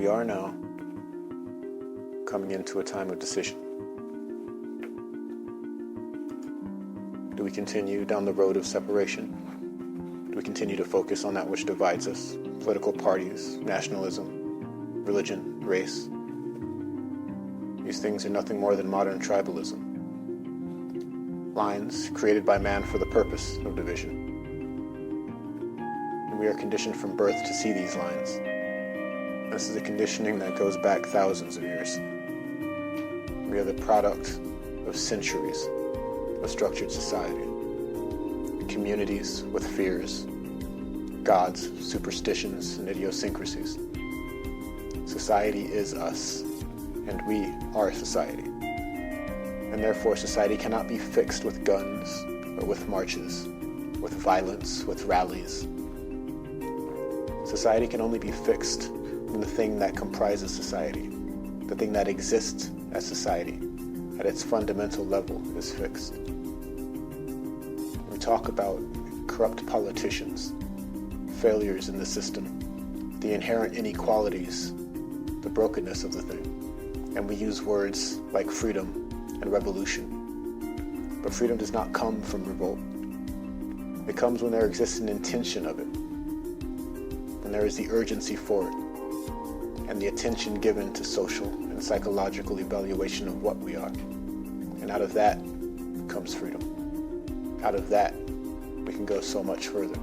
We are now coming into a time of decision. Do we continue down the road of separation? Do we continue to focus on that which divides us? Political parties, nationalism, religion, race. These things are nothing more than modern tribalism. Lines created by man for the purpose of division. And we are conditioned from birth to see these lines. This is a conditioning that goes back thousands of years. We are the product of centuries of structured society. Communities with fears, gods, superstitions, and idiosyncrasies. Society is us, and we are society. And therefore society cannot be fixed with guns or with marches, with violence, with rallies. Society can only be fixed when the thing that comprises society, the thing that exists as society, at its fundamental level is fixed. We talk about corrupt politicians, failures in the system, the inherent inequalities, the brokenness of the thing. And we use words like freedom and revolution. But freedom does not come from revolt. It comes when there exists an intention of it, when there is the urgency for it, and the attention given to social and psychological evaluation of what we are. And out of that comes freedom. Out of that, we can go so much further.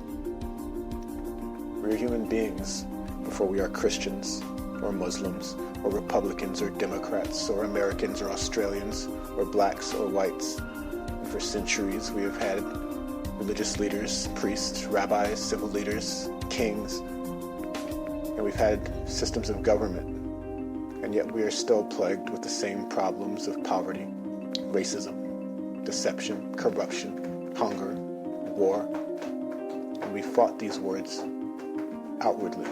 We are human beings before we are Christians or Muslims or Republicans or Democrats or Americans or Australians or blacks or whites. And for centuries we have had religious leaders, priests, rabbis, civil leaders, kings, and we've had systems of government, and yet we are still plagued with the same problems of poverty, racism, deception, corruption, hunger, war. And we fought these words outwardly,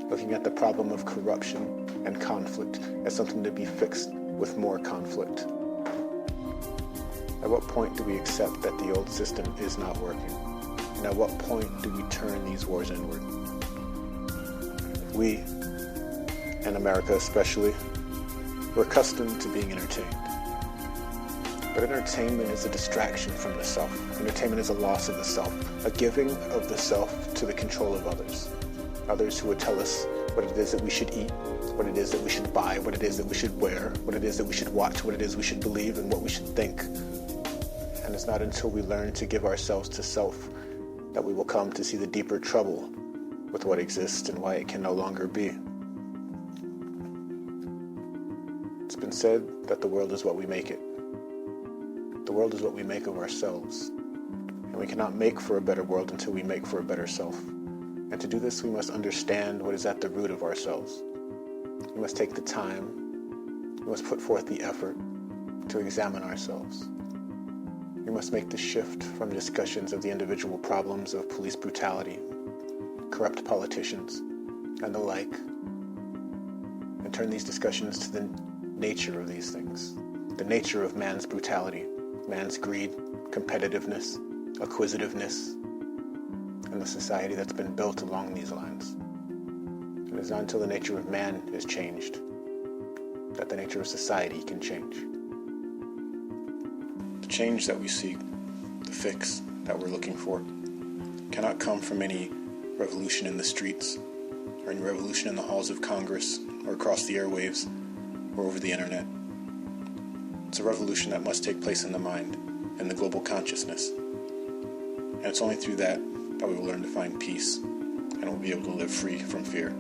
looking at the problem of corruption and conflict as something to be fixed with more conflict. At what point do we accept that the old system is not working? And at what point do we turn these wars inward? We, in America especially, we're accustomed to being entertained. But entertainment is a distraction from the self. Entertainment is a loss of the self, a giving of the self to the control of others. Others who would tell us what it is that we should eat, what it is that we should buy, what it is that we should wear, what it is that we should watch, what it is we should believe, and what we should think. And it's not until we learn to give ourselves to self that we will come to see the deeper trouble with what exists and why it can no longer be. It's been said that the world is what we make it. The world is what we make of ourselves. And we cannot make for a better world until we make for a better self. And to do this, we must understand what is at the root of ourselves. We must take the time, we must put forth the effort to examine ourselves. We must make the shift from discussions of the individual problems of police brutality, corrupt politicians, and the like, and turn these discussions to the nature of these things, the nature of man's brutality, man's greed, competitiveness, acquisitiveness, and the society that's been built along these lines. It is not until the nature of man is changed that the nature of society can change. The change that we seek, the fix that we're looking for, cannot come from any revolution in the streets, or any revolution in the halls of Congress, or across the airwaves, or over the internet. It's a revolution that must take place in the mind, in the global consciousness. And it's only through that we will learn to find peace, and we'll be able to live free from fear.